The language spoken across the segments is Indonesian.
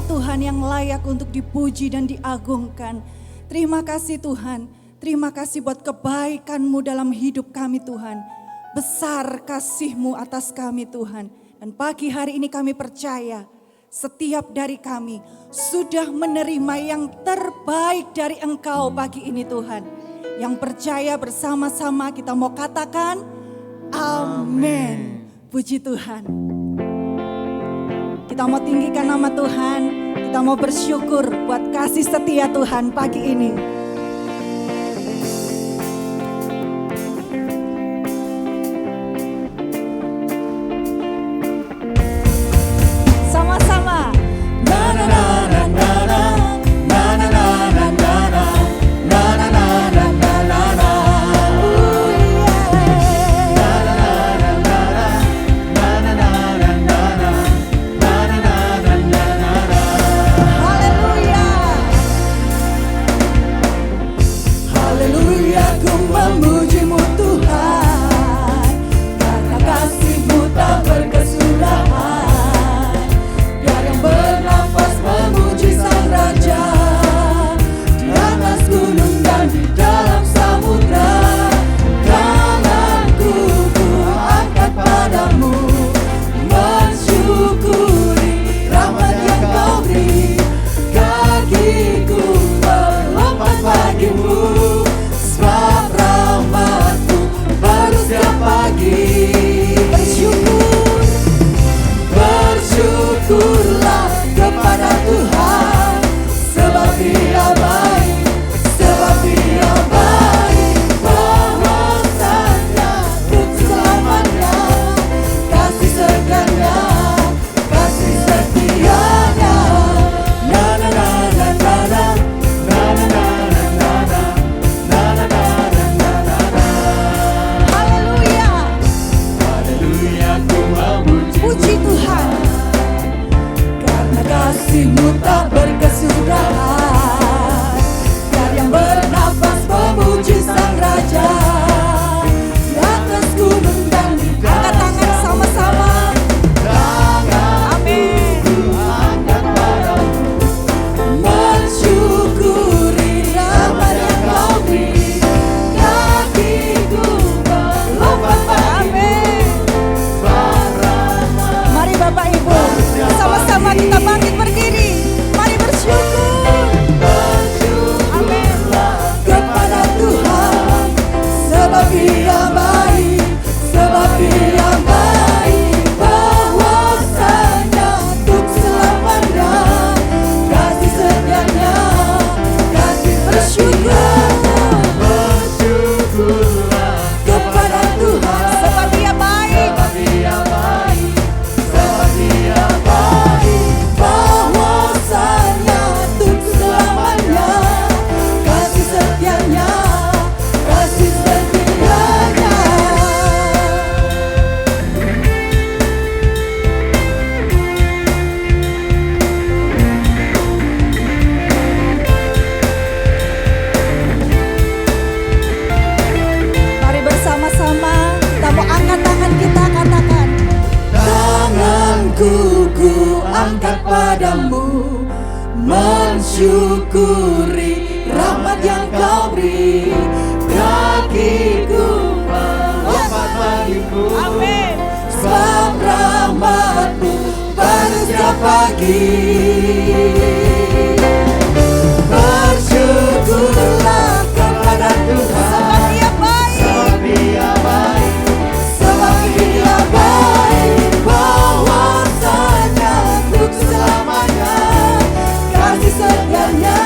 Tuhan yang layak untuk dipuji dan diagungkan. Terima kasih Tuhan, terima kasih buat kebaikan-Mu dalam hidup kami Tuhan. Besar kasih-Mu atas kami Tuhan. Dan pagi hari ini kami percaya setiap dari kami sudah menerima yang terbaik dari Engkau pagi ini Tuhan. Yang percaya bersama-sama kita mau katakan amin. Puji Tuhan. Kita mau tinggikan nama Tuhan, kita mau bersyukur buat kasih setia Tuhan pagi ini. Sama-sama. Na na na na na na, na na na na na na, na na na na na na na. Mensyukuri rahmat yang Kau beri, kakiku melompat bagimu. Amin. Sebab rahmat-Mu baru setiap pagi. Bersyukurlah kepada Tuhan, sebab Dia baik, sebab Dia baik, bahwasanya untuk selamanya. Kasih setianya,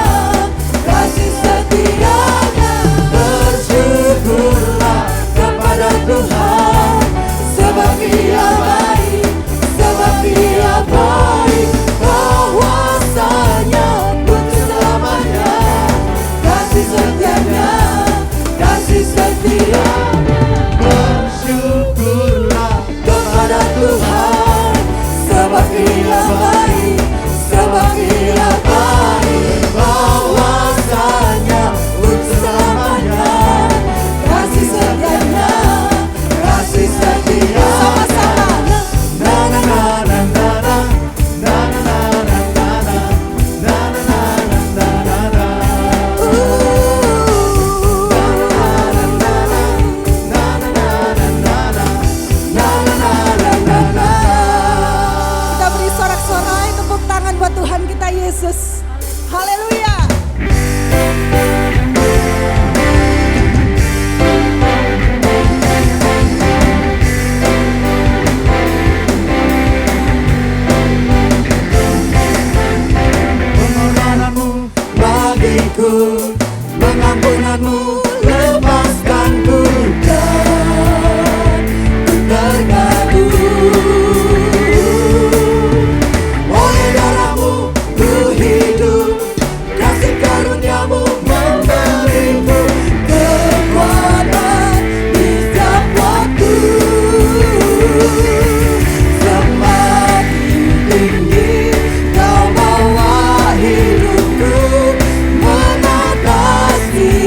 kasih setianya. Bersyukurlah kepada Tuhan, sebab Dia baik, sebab Dia baik, bahwasanya Yesus. Haleluya. Pengorbananmu bagiku, pengampunanmu lepaskanku dan tergadu. Oleh darahmu ku hidup, kasih karuniamu memberiku kekuatan di setiap waktu. Semakin tinggi kau bawa hidupku mengatasi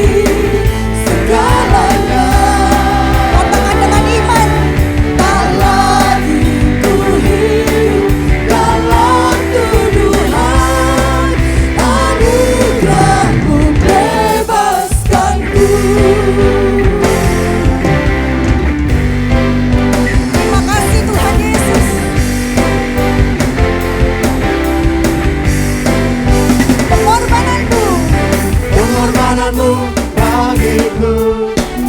segalanya. Katakan dengan iman. Tak lagi ku hidup dalam tuduhan, anugerahmu bebaskanku. Terima kasih Tuhan Yesus. Pengorbananmu. Pengorbananmu bagiku,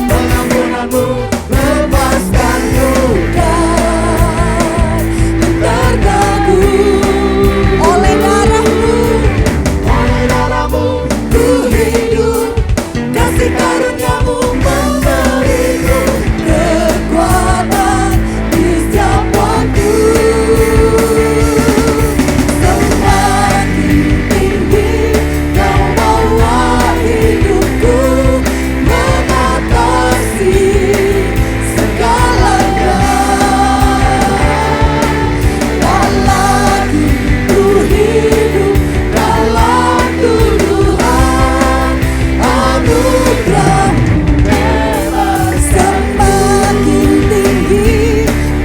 pengampunanmu lepaskanku dan terganggu. Oleh darahmu. Oleh darahmu ku hidup, kasih karuniamu memberiku kekuatan di setiap waktu. Semakin tinggi kau bawa hidupku mengatasi segalanya. Tak lagi ku hidup dalam tuduhan, anugerahmu bebas. Semakin tinggi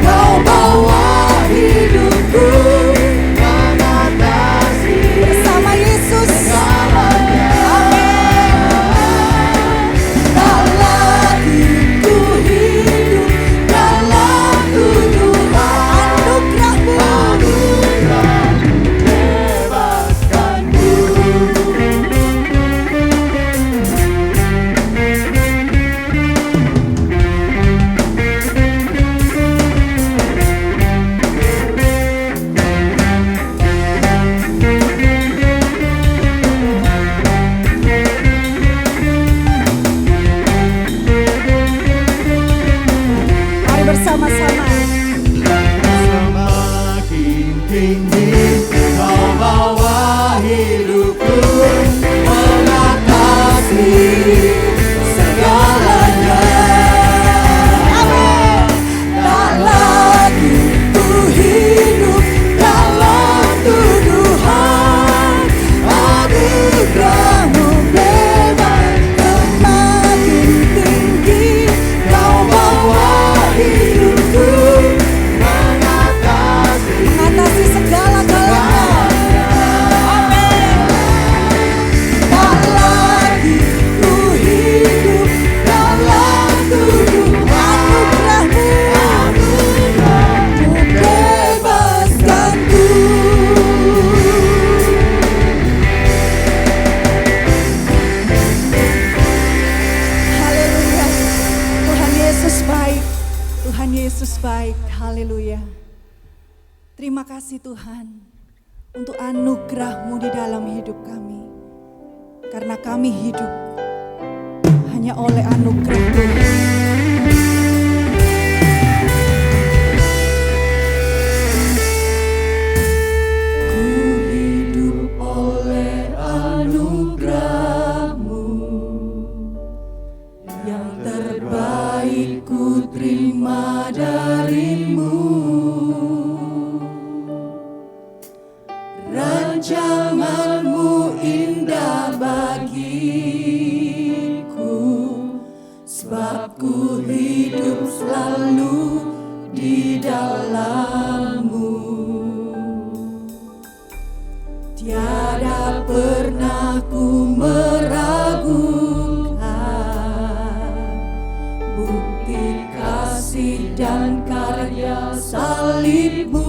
kau bawa hidupku mengatasi Bersama Yesus. segalanya. Tak lagi ku hidup dalam tuduhan, anugerahmu bebaskanku. Mari bersama-sama. Semakin tinggi kau bawa hidupku mengatasi segalanya. Tak lagi ku hidup dalam tuduhan, anugerahmu bebas. Semakin tinggi kau bawa hidupku mengatasi Segala-galanya. tak lagi ku hidup dalam tuduhan, anugerahmu bebaskanku. Haleluya. Tuhan Yesus baik. Tuhan Yesus baik. Haleluya. Terima kasih Tuhan untuk anugerah-Mu di dalam hidup kami. Karena kami hidup hanya oleh anugerah Tuhan. Ku hidup oleh anugerah-Mu, yang terbaik ku terima dari-Mu. Rancangan-Mu indah bagiku, sebab ku hidup selalu di dalam-Mu. Tiada pernah ku meragukan bukti kasih dan karya salib-Mu.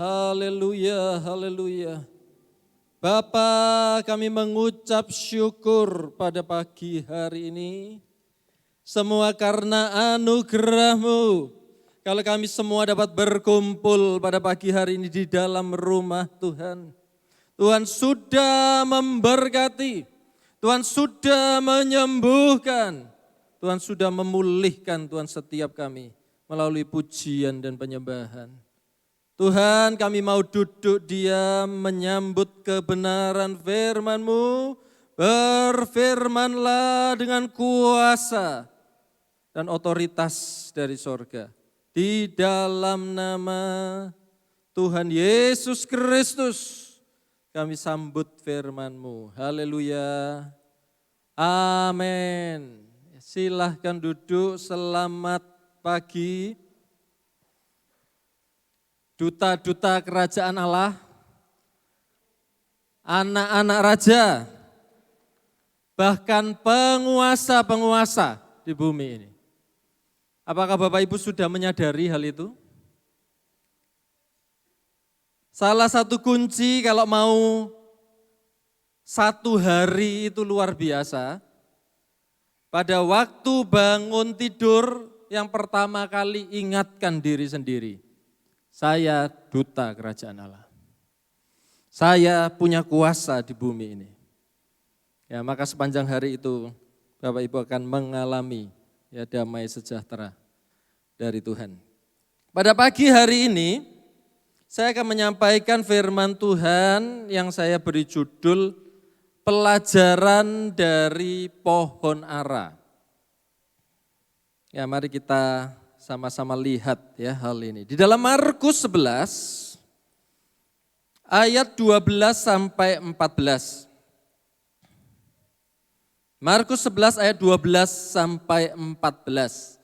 Haleluya, haleluya. Bapa, kami mengucap syukur pada pagi hari ini. Semua karena anugerah-Mu. Kalau kami semua dapat berkumpul pada pagi hari ini di dalam rumah Tuhan. Tuhan sudah memberkati. Tuhan sudah menyembuhkan. Tuhan sudah memulihkan Tuhan setiap kami melalui pujian dan penyembahan. Tuhan, kami mau duduk diam menyambut kebenaran firman-Mu. Berfirmanlah dengan kuasa dan otoritas dari sorga. Di dalam nama Tuhan Yesus Kristus kami sambut firman-Mu. Haleluya. Amin. Silahkan duduk, selamat pagi. Duta-duta kerajaan Allah, anak-anak raja, bahkan penguasa-penguasa di bumi ini. Apakah Bapak Ibu sudah menyadari hal itu? Salah satu kunci kalau mau satu hari itu luar biasa, pada waktu bangun tidur yang pertama kali ingatkan diri sendiri. Saya duta kerajaan Allah. Saya punya kuasa di bumi ini. Ya, maka sepanjang hari itu Bapak Ibu akan mengalami ya damai sejahtera dari Tuhan. Pada pagi hari ini saya akan menyampaikan firman Tuhan yang saya beri judul pelajaran dari pohon ara. Ya, mari kita sama-sama lihat ya hal ini. Di dalam Markus 11 ayat 12 sampai 14. Markus 11 ayat 12 sampai 14.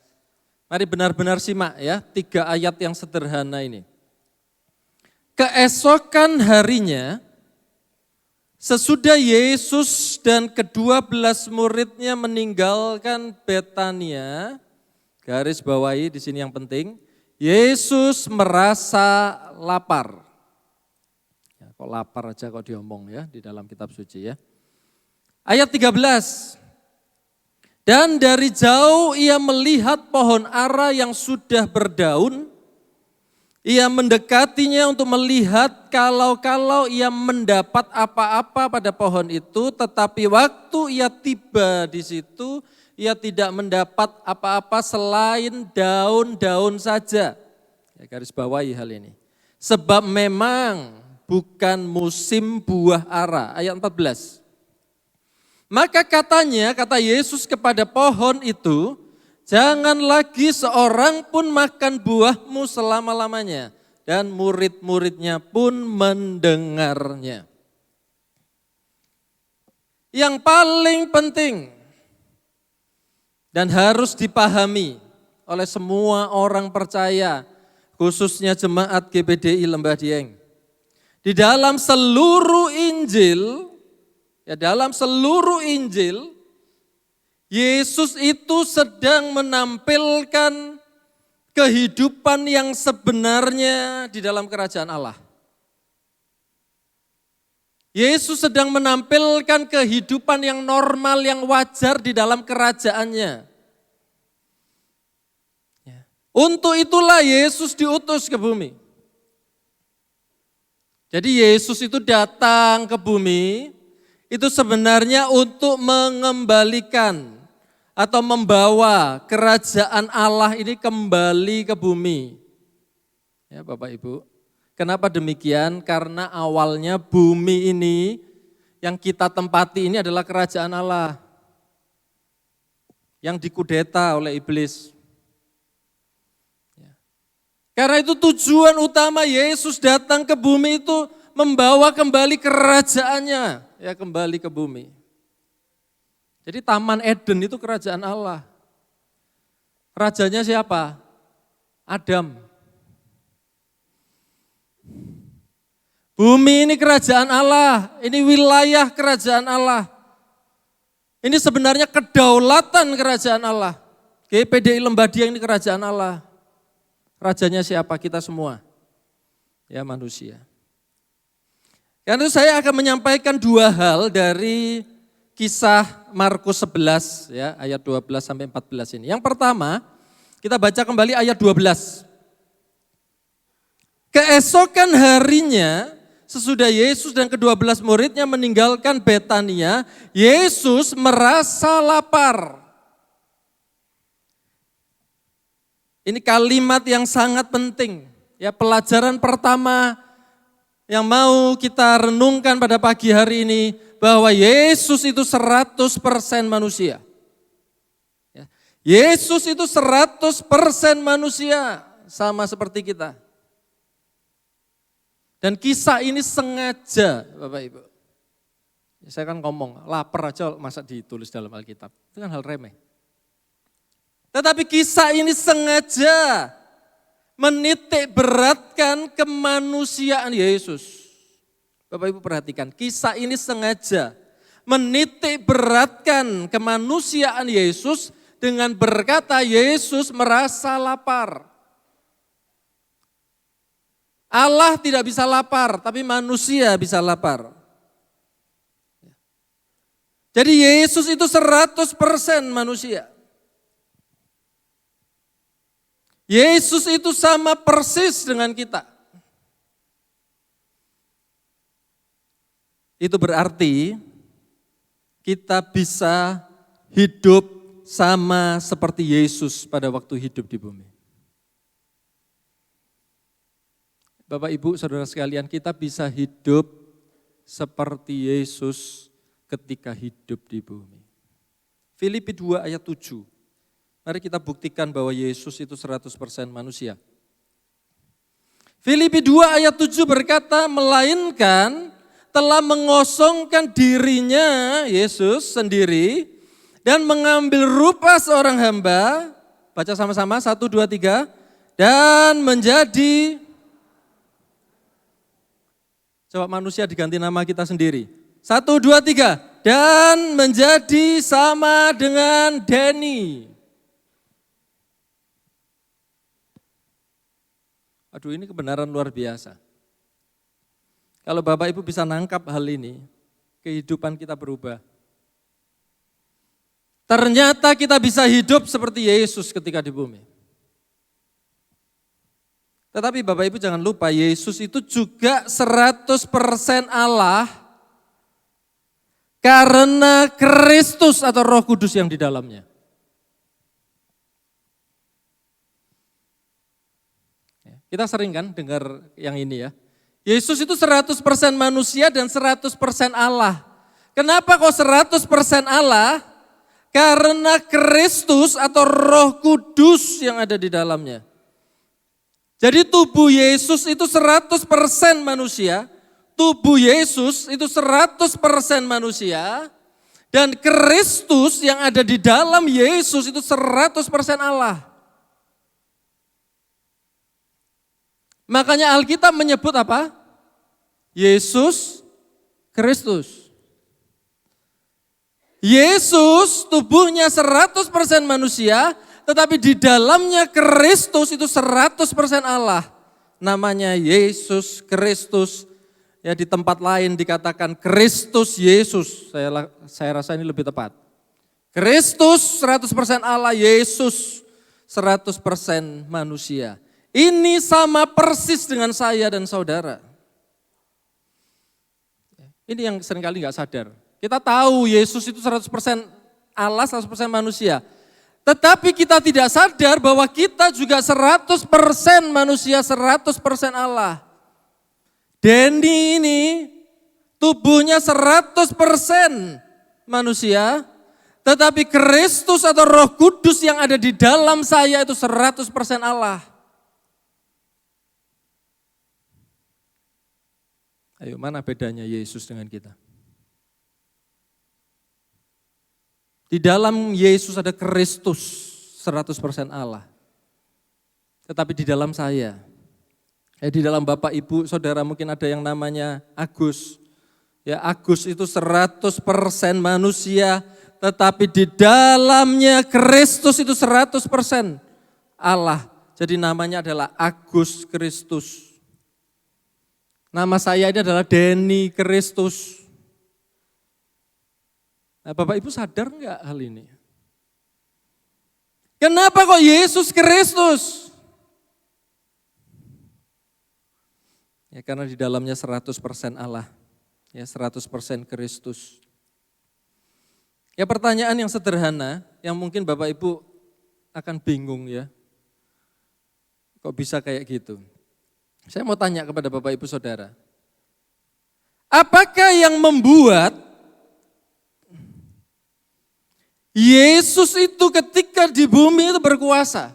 Mari benar-benar simak ya, 3 ayat yang sederhana ini. Keesokan harinya, sesudah Yesus dan ke-12 muridnya meninggalkan Betania, garis bawahi di sini yang penting, Yesus merasa lapar. Ya, kok lapar aja kok diomong ya di dalam kitab suci ya. Ayat 13. Dan dari jauh ia melihat pohon ara yang sudah berdaun. Ia mendekatinya untuk melihat kalau ia mendapat apa-apa pada pohon itu, tetapi waktu ia tiba di situ, ia tidak mendapat apa-apa selain daun-daun saja. Ya, garis bawahi hal ini. Sebab memang bukan musim buah ara. Ayat 14. Maka kata Yesus kepada pohon itu, jangan lagi seorang pun makan buahmu selama-lamanya. Dan murid-muridnya pun mendengarnya. Yang paling penting dan harus dipahami oleh semua orang percaya, khususnya jemaat GBDI Lembah Dieng. Di dalam seluruh Injil, Yesus itu sedang menampilkan kehidupan yang sebenarnya di dalam kerajaan Allah. Yesus sedang menampilkan kehidupan yang normal, yang wajar di dalam kerajaannya. Untuk itulah Yesus diutus ke bumi. Jadi Yesus itu datang ke bumi, itu sebenarnya untuk mengembalikan atau membawa kerajaan Allah ini kembali ke bumi. Ya Bapak Ibu. Kenapa demikian? Karena awalnya bumi ini yang kita tempati ini adalah kerajaan Allah yang dikudeta oleh iblis. Karena itu tujuan utama Yesus datang ke bumi itu membawa kembali kerajaannya, ya kembali ke bumi. Jadi Taman Eden itu kerajaan Allah. Rajanya siapa? Adam. Bumi ini kerajaan Allah, ini wilayah kerajaan Allah. Ini sebenarnya kedaulatan kerajaan Allah. GPDI Lembah Dieng ini kerajaan Allah. Rajanya siapa? Kita semua. ya manusia. Karena itu saya akan menyampaikan dua hal dari kisah Markus 11 ya, ayat 12 sampai 14 ini. Yang pertama, kita baca kembali ayat 12. Keesokan harinya, sesudah Yesus dan ke-12 muridnya meninggalkan Betania, Yesus merasa lapar. Ini kalimat yang sangat penting. Ya, pelajaran pertama yang mau kita renungkan pada pagi hari ini, bahwa Yesus itu 100% manusia. Ya, Yesus itu 100% manusia, sama seperti kita. Dan kisah ini sengaja, Bapak Ibu. Ya, saya kan ngomong, lapar aja masa ditulis dalam Alkitab. Itu kan hal remeh. Tetapi kisah ini sengaja menitik beratkan kemanusiaan Yesus. Bapak Ibu perhatikan, kisah ini sengaja menitik beratkan kemanusiaan Yesus dengan berkata Yesus merasa lapar. Allah tidak bisa lapar, tapi manusia bisa lapar. Jadi Yesus itu 100% manusia. Yesus itu sama persis dengan kita. Itu berarti kita bisa hidup sama seperti Yesus pada waktu hidup di bumi. Bapak Ibu, saudara sekalian, kita bisa hidup seperti Yesus ketika hidup di bumi. Filipi 2 ayat 7. Mari kita buktikan bahwa Yesus itu 100% manusia. Filipi 2 ayat 7 berkata, melainkan telah mengosongkan dirinya Yesus sendiri dan mengambil rupa seorang hamba. Baca sama-sama, 1, 2, 3. Dan menjadi, coba manusia diganti nama kita sendiri. 1, 2, 3. Dan menjadi sama dengan Denny. Aduh, ini kebenaran luar biasa. Kalau Bapak Ibu bisa nangkap hal ini, kehidupan kita berubah. Ternyata kita bisa hidup seperti Yesus ketika di bumi. Tetapi Bapak Ibu jangan lupa, Yesus itu juga 100% Allah karena Kristus atau Roh Kudus yang di dalamnya. Kita sering kan dengar yang ini ya. Yesus itu 100% manusia dan 100% Allah. Kenapa kok 100% Allah? Karena Kristus atau Roh Kudus yang ada di dalamnya. Jadi tubuh Yesus itu 100% manusia, tubuh Yesus itu 100% manusia, dan Kristus yang ada di dalam Yesus itu 100% Allah. Makanya Alkitab menyebut apa? Yesus Kristus. Yesus tubuhnya 100% manusia, tetapi di dalamnya Kristus itu 100% Allah. Namanya Yesus Kristus. Ya, di tempat lain dikatakan Kristus Yesus. Saya rasa ini lebih tepat. Kristus 100% Allah, Yesus 100% manusia. Ini sama persis dengan saya dan saudara. Ini yang seringkali nggak sadar. Kita tahu Yesus itu 100% Allah, 100% manusia. Tetapi kita tidak sadar bahwa kita juga 100% manusia, 100% Allah. Denny ini tubuhnya 100% manusia, tetapi Kristus atau Roh Kudus yang ada di dalam saya itu 100% Allah. Ayo, mana bedanya Yesus dengan kita? Di dalam Yesus ada Kristus 100% Allah. Tetapi di dalam saya, di dalam Bapak Ibu, Saudara mungkin ada yang namanya Agus. Ya, Agus itu 100% manusia, tetapi di dalamnya Kristus itu 100% Allah. Jadi namanya adalah Agus Kristus. Nama saya ini adalah Denny Kristus. Nah, Bapak Ibu sadar enggak hal ini? Kenapa kok Yesus Kristus? Ya karena di dalamnya 100% Allah, ya 100% Kristus. Ya pertanyaan yang sederhana, yang mungkin Bapak Ibu akan bingung ya. Kok bisa kayak gitu? Saya mau tanya kepada Bapak Ibu Saudara. Apakah yang membuat Yesus itu ketika di bumi itu berkuasa?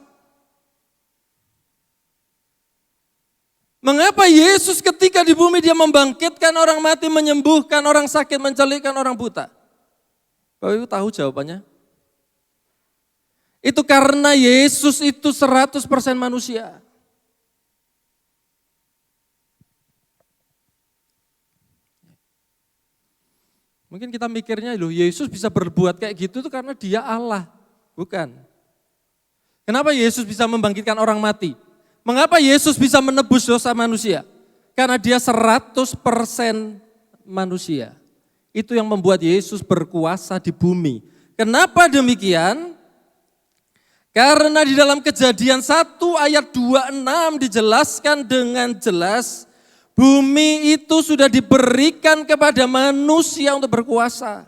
Mengapa Yesus ketika di bumi dia membangkitkan orang mati, menyembuhkan orang sakit, mencelupkan orang buta? Bapak Ibu tahu jawabannya? Itu karena Yesus itu 100% manusia. Mungkin kita mikirnya, loh Yesus bisa berbuat kayak gitu tuh karena dia Allah. Bukan. Kenapa Yesus bisa membangkitkan orang mati? Mengapa Yesus bisa menebus dosa manusia? Karena dia 100% manusia. Itu yang membuat Yesus berkuasa di bumi. Kenapa demikian? Karena di dalam Kejadian 1 ayat 26 dijelaskan dengan jelas, bumi itu sudah diberikan kepada manusia untuk berkuasa.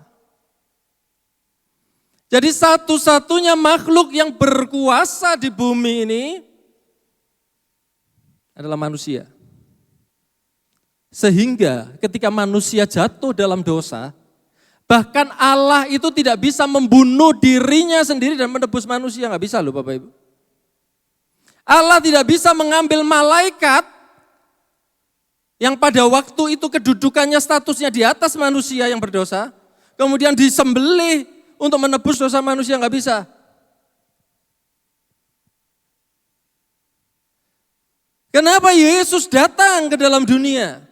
Jadi satu-satunya makhluk yang berkuasa di bumi ini adalah manusia. Sehingga ketika manusia jatuh dalam dosa, bahkan Allah itu tidak bisa membunuh dirinya sendiri dan menebus manusia. Nggak bisa loh Bapak Ibu. Allah tidak bisa mengambil malaikat yang pada waktu itu kedudukannya statusnya di atas manusia yang berdosa, kemudian disembelih untuk menebus dosa manusia, nggak bisa. Kenapa Yesus datang ke dalam dunia?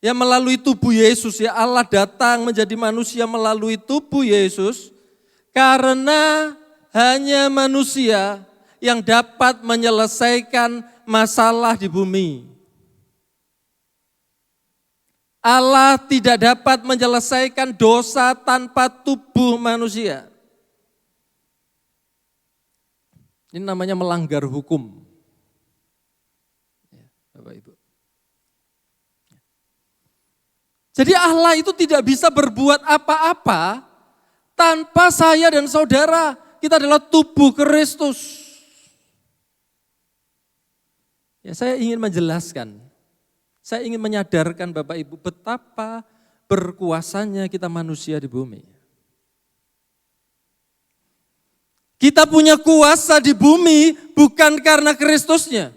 Ya melalui tubuh Yesus, ya Allah datang menjadi manusia melalui tubuh Yesus, karena hanya manusia yang dapat menyelesaikan masalah di bumi. Allah tidak dapat menyelesaikan dosa tanpa tubuh manusia. Ini namanya melanggar hukum. Bapak Ibu. Jadi Allah itu tidak bisa berbuat apa-apa tanpa saya dan saudara. Kita adalah tubuh Kristus. Ya, saya ingin menjelaskan, saya ingin menyadarkan Bapak Ibu betapa berkuasanya kita manusia di bumi. Kita punya kuasa di bumi bukan karena Kristusnya.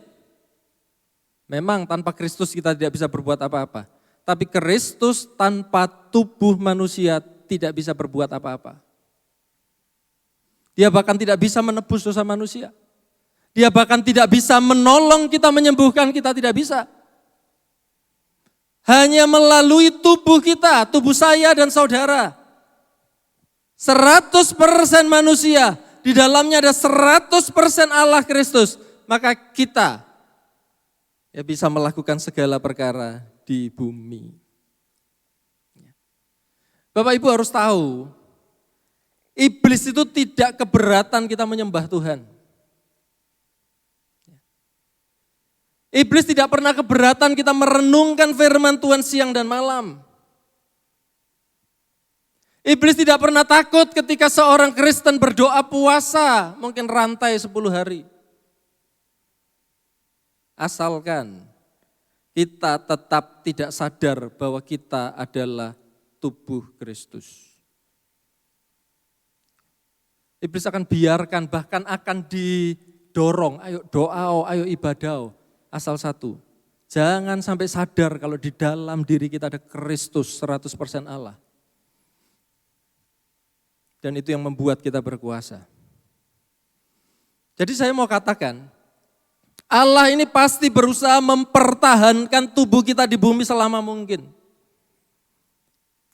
Memang tanpa Kristus kita tidak bisa berbuat apa-apa. Tapi Kristus tanpa tubuh manusia tidak bisa berbuat apa-apa. Dia bahkan tidak bisa menebus dosa manusia. Dia bahkan tidak bisa menolong kita, menyembuhkan kita, tidak bisa. Hanya melalui tubuh kita, tubuh saya dan saudara. 100% manusia, di dalamnya ada 100% Allah Kristus. Maka kita ya bisa melakukan segala perkara di bumi. Bapak Ibu harus tahu, iblis itu tidak keberatan kita menyembah Tuhan. Iblis tidak pernah keberatan kita merenungkan firman Tuhan siang dan malam. Iblis tidak pernah takut ketika seorang Kristen berdoa puasa, mungkin rantai 10 hari. Asalkan kita tetap tidak sadar bahwa kita adalah tubuh Kristus. Iblis akan biarkan, bahkan akan didorong, ayo doa, ayo ibadah. Asal satu, jangan sampai sadar kalau di dalam diri kita ada Kristus 100% Allah. Dan itu yang membuat kita berkuasa. Jadi saya mau katakan, Allah ini pasti berusaha mempertahankan tubuh kita di bumi selama mungkin.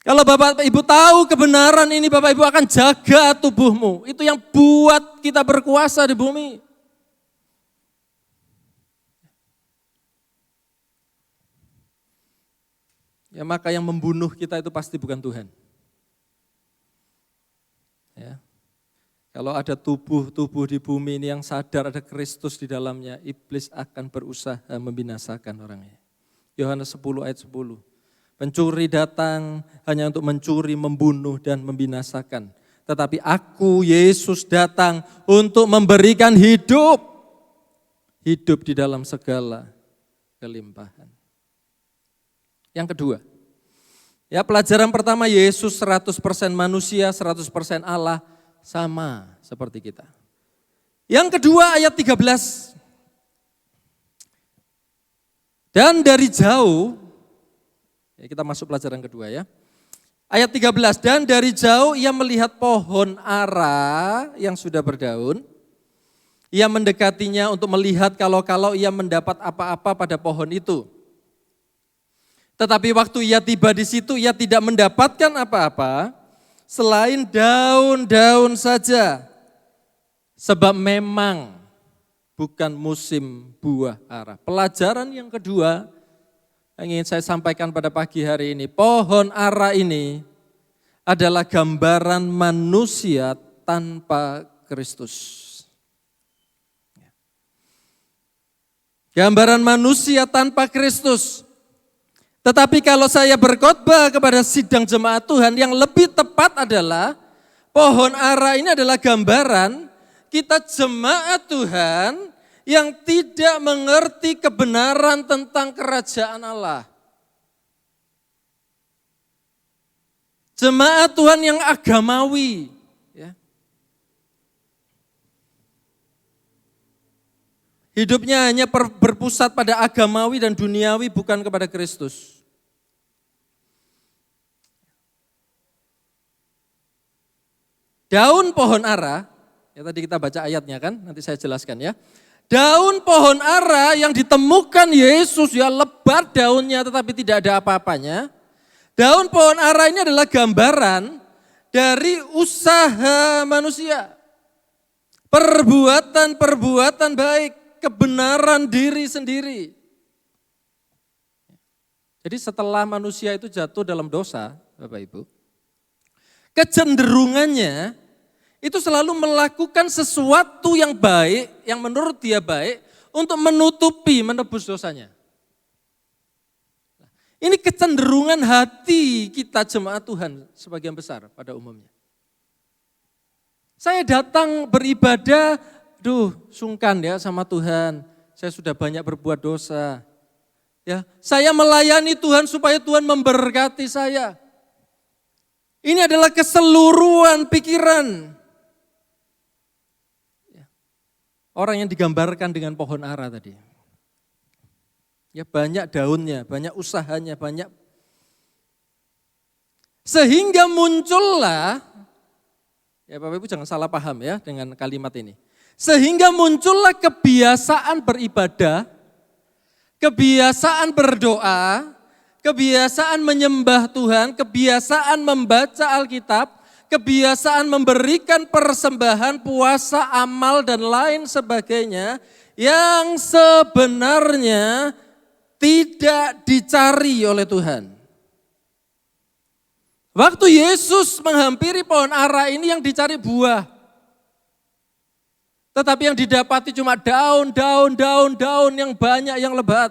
Kalau Bapak Ibu tahu kebenaran ini, Bapak Ibu akan jaga tubuhmu. Itu yang buat kita berkuasa di bumi. ya maka yang membunuh kita itu pasti bukan Tuhan. Ya. Kalau ada tubuh di bumi ini yang sadar ada Kristus di dalamnya, iblis akan berusaha membinasakan orangnya. Yohanes 10 ayat 10. Pencuri datang hanya untuk mencuri, membunuh, dan membinasakan. Tetapi aku, Yesus, datang untuk memberikan hidup. Hidup di dalam segala kelimpahan. Yang kedua, ya pelajaran pertama, Yesus 100% manusia, 100% Allah, sama seperti kita. Yang kedua ayat 13. Dan dari jauh, ya kita masuk pelajaran kedua ya. Ayat 13, dan dari jauh ia melihat pohon ara yang sudah berdaun. Ia mendekatinya untuk melihat kalau ia mendapat apa-apa pada pohon itu. Tetapi waktu ia tiba di situ, ia tidak mendapatkan apa-apa selain daun-daun saja. Sebab memang bukan musim buah ara. Pelajaran yang kedua yang ingin saya sampaikan pada pagi hari ini. Pohon ara ini adalah gambaran manusia tanpa Kristus. Gambaran manusia tanpa Kristus. Tetapi kalau saya berkhotbah kepada sidang jemaat Tuhan, yang lebih tepat adalah pohon ara ini adalah gambaran kita jemaat Tuhan yang tidak mengerti kebenaran tentang kerajaan Allah. Jemaat Tuhan yang agamawi. Ya. Hidupnya hanya berpusat pada agamawi dan duniawi, bukan kepada Kristus. Daun pohon ara, ya tadi kita baca ayatnya kan, nanti saya jelaskan ya. Daun pohon ara yang ditemukan Yesus, ya lebat daunnya tetapi tidak ada apa-apanya. Daun pohon ara ini adalah gambaran dari usaha manusia. Perbuatan-perbuatan baik. Kebenaran diri sendiri. Jadi setelah manusia itu jatuh dalam dosa, Bapak Ibu, kecenderungannya itu selalu melakukan sesuatu yang baik, yang menurut dia baik, untuk menutupi, menebus dosanya. Ini kecenderungan hati kita jemaat Tuhan sebagian besar pada umumnya. Saya datang beribadah, sungkan ya sama Tuhan, saya sudah banyak berbuat dosa. Ya, saya melayani Tuhan supaya Tuhan memberkati saya. Ini adalah keseluruhan pikiran. Ya. Orang yang digambarkan dengan pohon ara tadi. Ya banyak daunnya, banyak usahanya, banyak. Sehingga muncullah, ya Bapak Ibu jangan salah paham ya dengan kalimat ini. Sehingga muncullah kebiasaan beribadah, kebiasaan berdoa, kebiasaan menyembah Tuhan, kebiasaan membaca Alkitab, kebiasaan memberikan persembahan, puasa, amal, dan lain sebagainya yang sebenarnya tidak dicari oleh Tuhan. Waktu Yesus menghampiri pohon ara ini yang dicari buah. Tetapi yang didapati cuma daun yang banyak, yang lebat.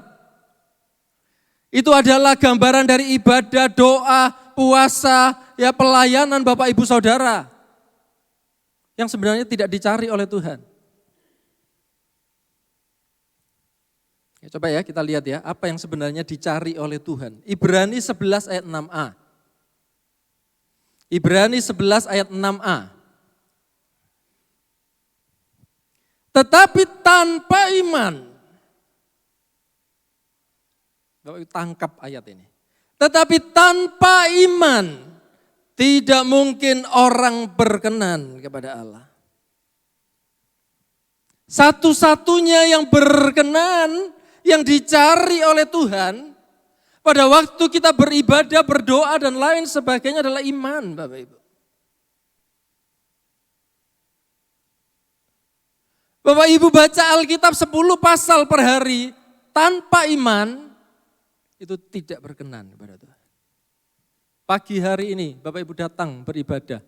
Itu adalah gambaran dari ibadah, doa, puasa, ya pelayanan Bapak Ibu Saudara. Yang sebenarnya tidak dicari oleh Tuhan. Ya, coba ya kita lihat ya, apa yang sebenarnya dicari oleh Tuhan. Ibrani 11 ayat 6a. Ibrani 11 ayat 6a. Tetapi tanpa iman, Bapak tangkap ayat ini. Tetapi tanpa iman, tidak mungkin orang berkenan kepada Allah. Satu-satunya yang berkenan, yang dicari oleh Tuhan, pada waktu kita beribadah, berdoa dan lain sebagainya adalah iman, Bapak Ibu. Bapak Ibu baca Alkitab 10 pasal per hari tanpa iman, itu tidak berkenan kepada Tuhan. pagi hari ini Bapak Ibu datang beribadah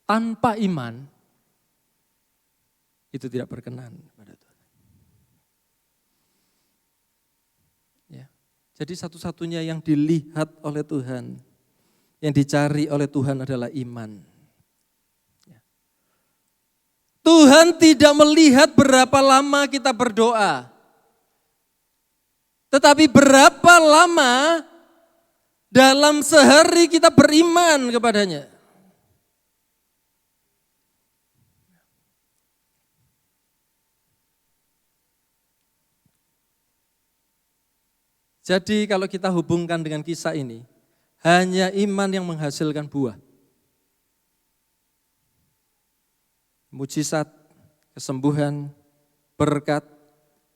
tanpa iman, itu tidak berkenan pada Tuhan. Ya. Jadi satu-satunya yang dilihat oleh Tuhan, yang dicari oleh Tuhan adalah iman. Ya. Tuhan tidak melihat berapa lama kita berdoa, tetapi berapa lama dalam sehari kita beriman kepadanya. Jadi kalau kita hubungkan dengan kisah ini, hanya iman yang menghasilkan buah. Mujizat, kesembuhan, berkat,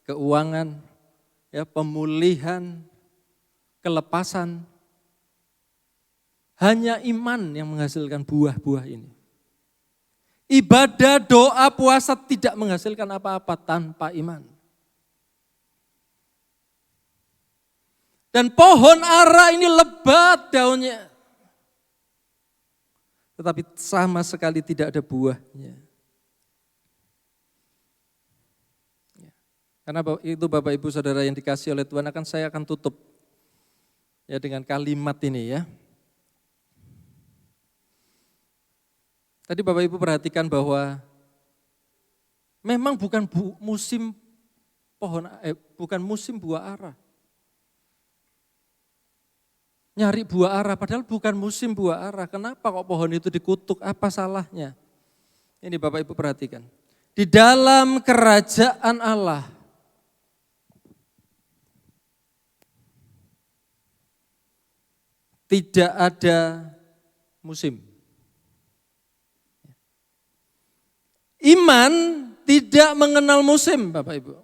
keuangan, ya, pemulihan, kelepasan. Hanya iman yang menghasilkan buah-buah ini. Ibadah, doa, puasa tidak menghasilkan apa-apa tanpa iman. Dan pohon ara ini lebat daunnya, tetapi sama sekali tidak ada buahnya. Karena itu Bapak Ibu Saudara yang dikasih oleh Tuhan, saya akan tutup ya dengan kalimat ini ya. Tadi Bapak Ibu perhatikan bahwa memang bukan musim bukan musim buah ara. Nyari buah ara, padahal bukan musim buah ara. Kenapa kok pohon itu dikutuk? Apa salahnya? Ini Bapak Ibu perhatikan. Di dalam kerajaan Allah, tidak ada musim. Iman tidak mengenal musim, Bapak Ibu.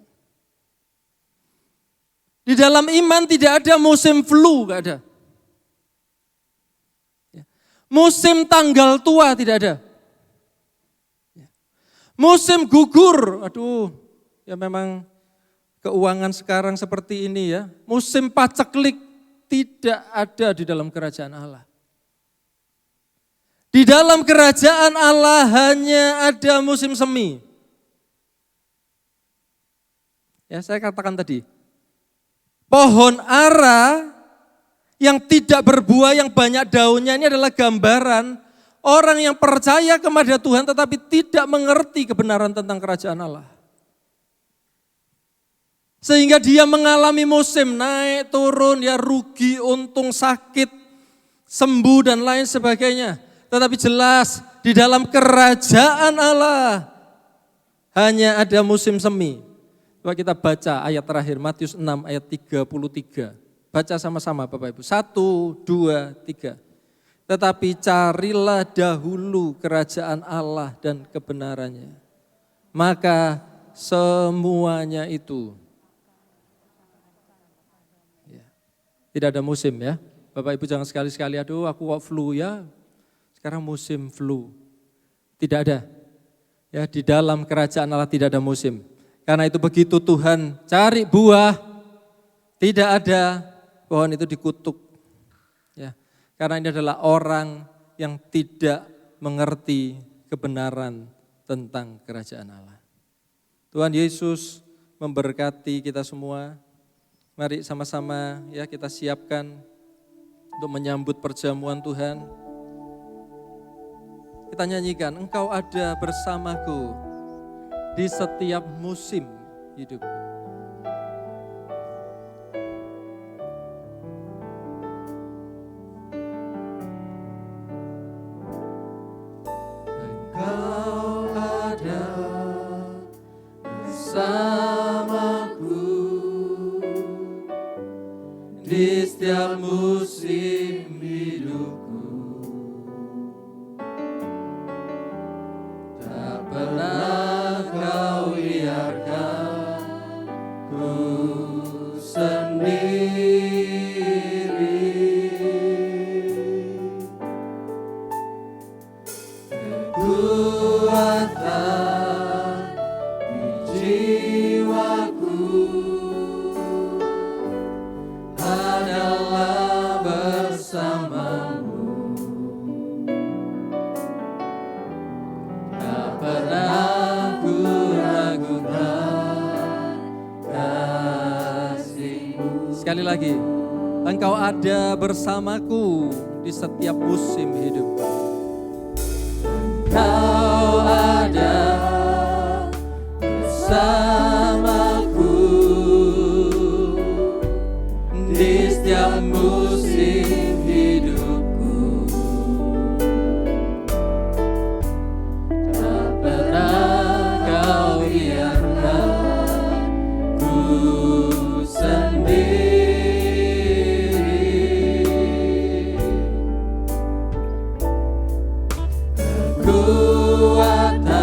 Di dalam iman tidak ada musim flu, enggak ada. Musim tanggal tua tidak ada. Musim gugur, aduh, ya memang keuangan sekarang seperti ini ya. Musim paceklik tidak ada di dalam kerajaan Allah. Di dalam kerajaan Allah hanya ada musim semi. Ya, saya katakan tadi, pohon ara yang tidak berbuah, yang banyak daunnya ini adalah gambaran orang yang percaya kepada Tuhan tetapi tidak mengerti kebenaran tentang kerajaan Allah. Sehingga dia mengalami musim naik, turun, ya rugi, untung, sakit, sembuh dan lain sebagainya. Tetapi jelas di dalam kerajaan Allah hanya ada musim semi. Coba kita baca ayat terakhir, Matius 6 ayat 33. Baca sama-sama Bapak Ibu. 1, 2, 3. Tetapi carilah dahulu kerajaan Allah dan kebenarannya. Maka semuanya itu. Ya. Tidak ada musim ya. Bapak Ibu jangan sekali-sekali, aduh aku kok flu ya. Sekarang musim flu. Tidak ada. Ya, di dalam kerajaan Allah tidak ada musim. Karena itu begitu Tuhan cari buah, tidak ada, pohon itu dikutuk. Ya, karena ini adalah orang yang tidak mengerti kebenaran tentang kerajaan Allah. Tuhan Yesus memberkati kita semua. Mari sama-sama ya kita siapkan untuk menyambut perjamuan Tuhan. Kita nyanyikan, Engkau ada bersamaku di setiap musim hidup. Engkau ada bersamaku di setiap musim hidupku. Tak pernah kau biarkan ku sendiri. Kekuatan di jiwaku adalah bersamamu. Sekali lagi, Engkau ada bersamaku di setiap musim hidupku. Engkau ada bersamaku di setiap musim hidupku. Tak pernah Kau biarkan ku sendiri. Kekuatan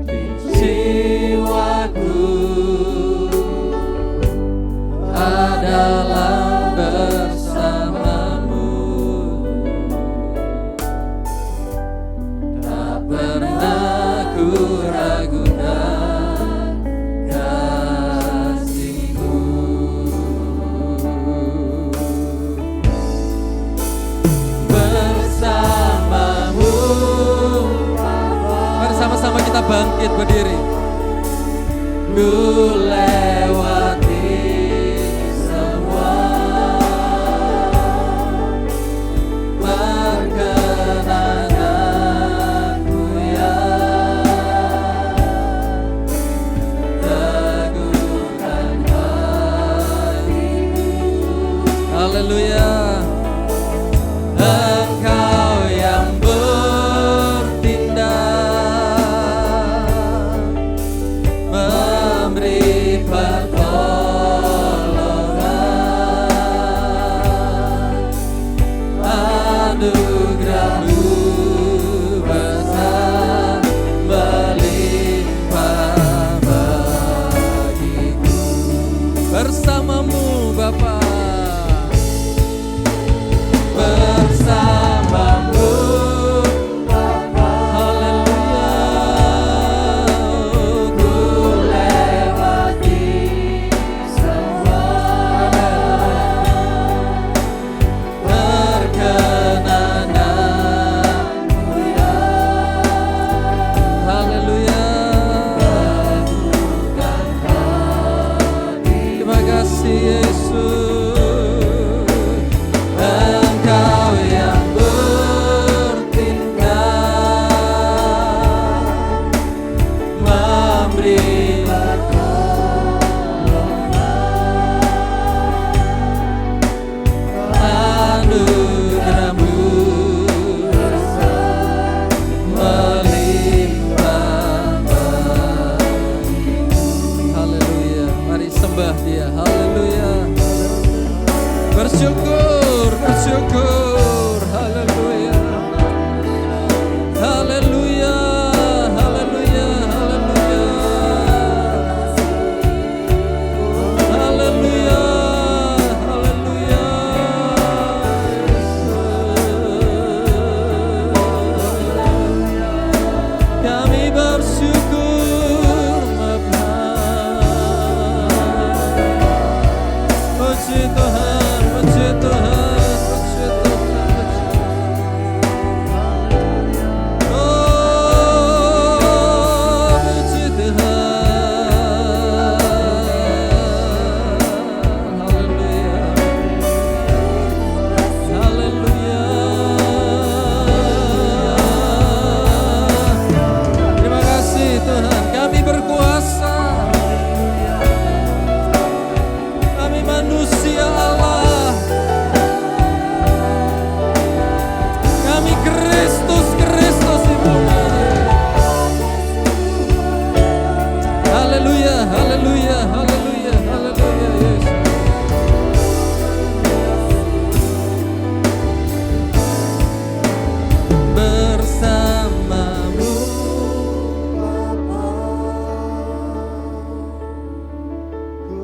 di jiwaku adalah bersamamu. Tak pernah ku ragukan kasih-Mu. Bersamamu. Mari sama-sama kita bangkit berdiri. Ku lewati semua perkenananmu yang teguhkan hatiku. Haleluya. Engkau yang bertindak, memberi pertolongan, anugerah-Mu besar melimpah bagiku. Bersamamu Bapa. Bersamamu Haleluya. ku lewati semua perkenananmu yang Haleluya. teguhkan hati. Terima kasih Yesus. Engkau yang bertindak, memberi pertolongan, anugerah-Mu besar melimpah bagiku. Haleluya. Mari sembah Dia. Haleluya. Bersyukur, bersyukur. Haleluya. Haleluya. Haleluya. Haleluya. Haleluya. Haleluya. Kami bersyukur Bapa. Puji Tuhan, puji Tuhan, puji Tuhan, puji Tuhan. Oh, puji Tuhan. Haleluya. Haleluya. Terima kasih Tuhan, kami berkuasa. Kami manusia Allah. Kami Kristus di bumi. Haleluya, haleluya, haleluya, haleluya Yesus. Bersamamu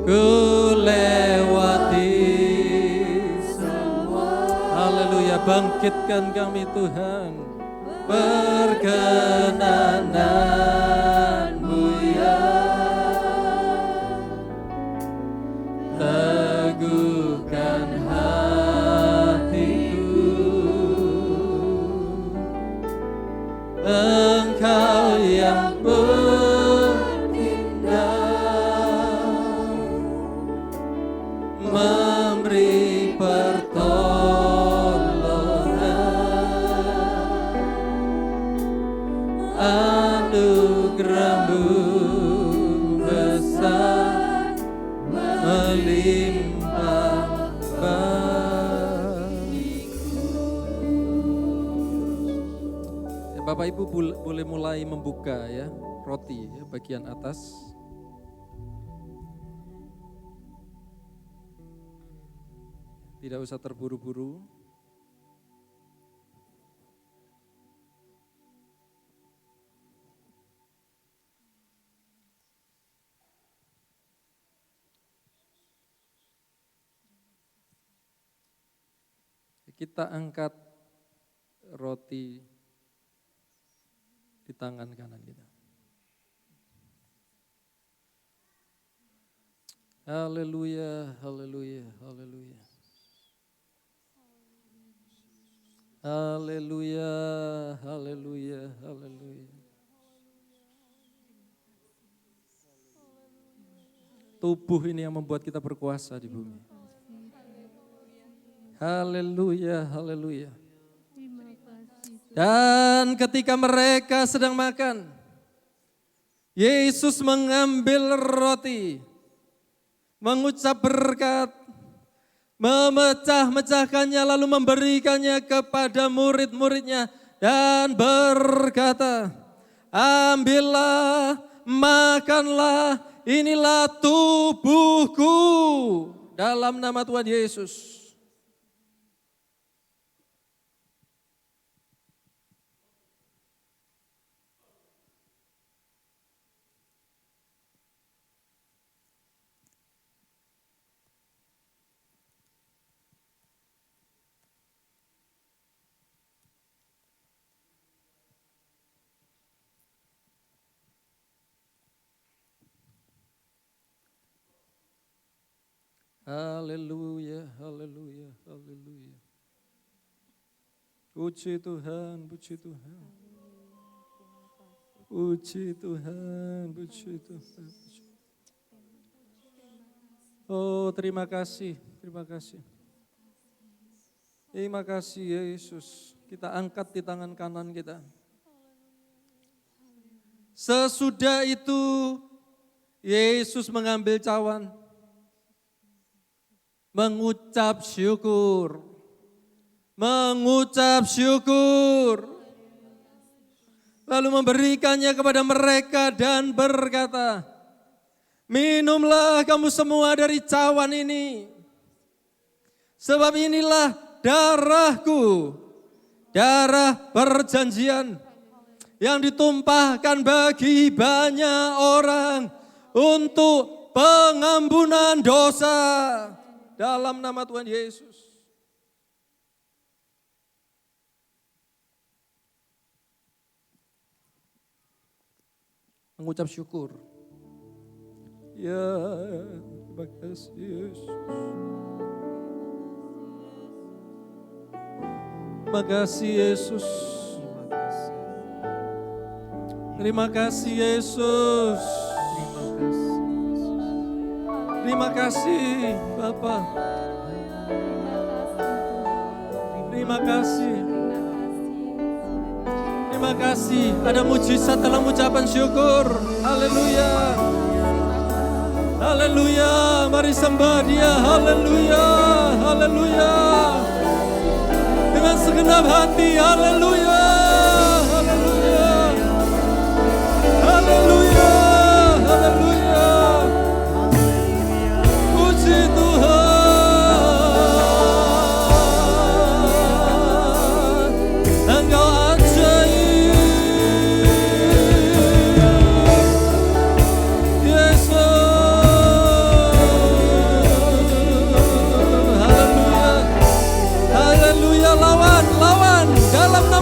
ku lewati semua. Haleluya, bangkitkan kami Tuhan. Perkenananmu yang teguhkan hatiku. Engkau yang bertindak, rembu besar melimpah bagiku. Ya, Bapak Ibu boleh mulai membuka ya roti ya, bagian atas. Tidak usah terburu-buru. Kita angkat roti di tangan kanan kita. Haleluya, haleluya, haleluya. Haleluya, haleluya, haleluya. Tubuh ini yang membuat kita berkuasa di bumi. Haleluya, haleluya. Dan ketika mereka sedang makan, Yesus mengambil roti, mengucap berkat, memecah-mecahkannya lalu memberikannya kepada murid-muridnya dan berkata, ambillah, makanlah, inilah tubuhku dalam nama Tuhan Yesus. Haleluya, haleluya, haleluya. Puji Tuhan, puji Tuhan. Puji Tuhan, puji Tuhan. Oh, terima kasih, terima kasih. Terima kasih Yesus. Kita angkat di tangan kanan kita. Sesudah itu Yesus mengambil cawan, mengucap syukur, lalu memberikannya kepada mereka dan berkata, minumlah kamu semua dari cawan ini, sebab inilah darahku, darah perjanjian yang ditumpahkan bagi banyak orang untuk pengampunan dosa. Dalam nama Tuhan Yesus. Mengucap syukur. Ya, terima kasih Yesus. Terima kasih Yesus. Terima kasih Yesus. Terima kasih Bapa. Terima kasih. Terima kasih. Ada mujizat dalam ucapan syukur. Haleluya. Haleluya. Mari sembah Dia. Haleluya. Haleluya. Dengan segenap hati. Haleluya. Haleluya. Haleluya. Haleluya. Dalam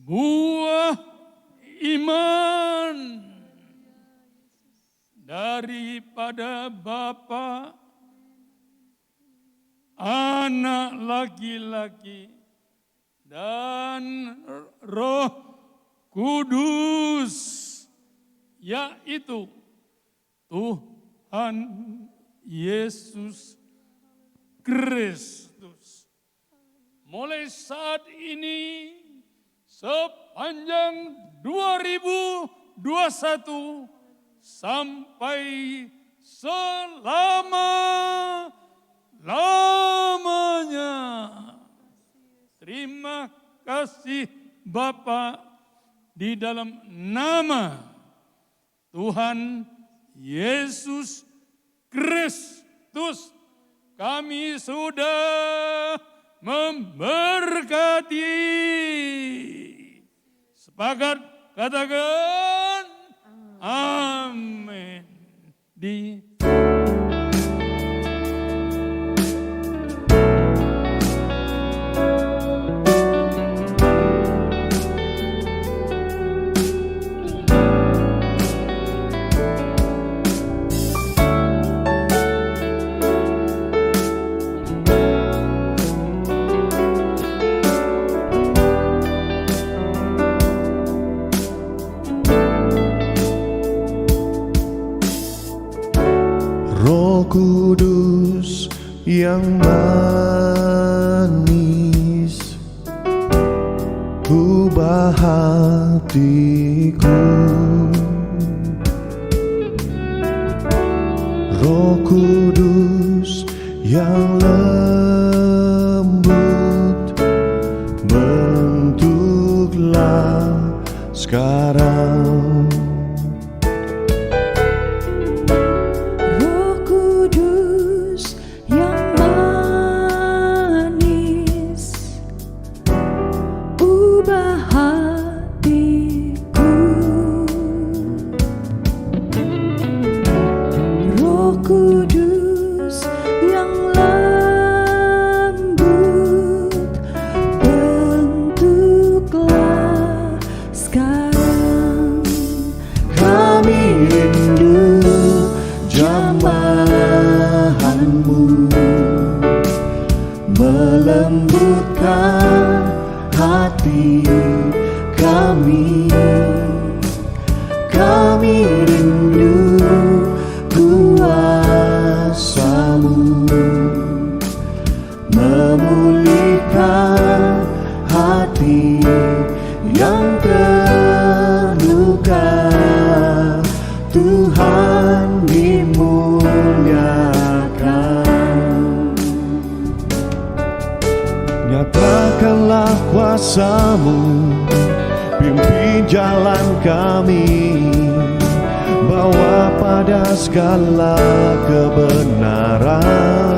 buah iman daripada Bapa, Anak laki-laki, dan Roh Kudus, yaitu Tuhan Yesus Kristus. Mulai saat ini sepanjang 2021 sampai selama-lamanya. Terima kasih Bapa, di dalam nama Tuhan Yesus Kristus kami sudah memberkati. Sepakat katakan amin. Roh Kudus yang manis, ubah hatiku. Roh Kudus yang lembut, bentuklah sekarang. Melembutkan hati kami, kami rindu kuasa-Mu, memulihkan hati yang terluka. Tuhan dimuliakan. Nyatakanlah kuasa-Mu, pimpin jalan kami, bawa pada segala kebenaran.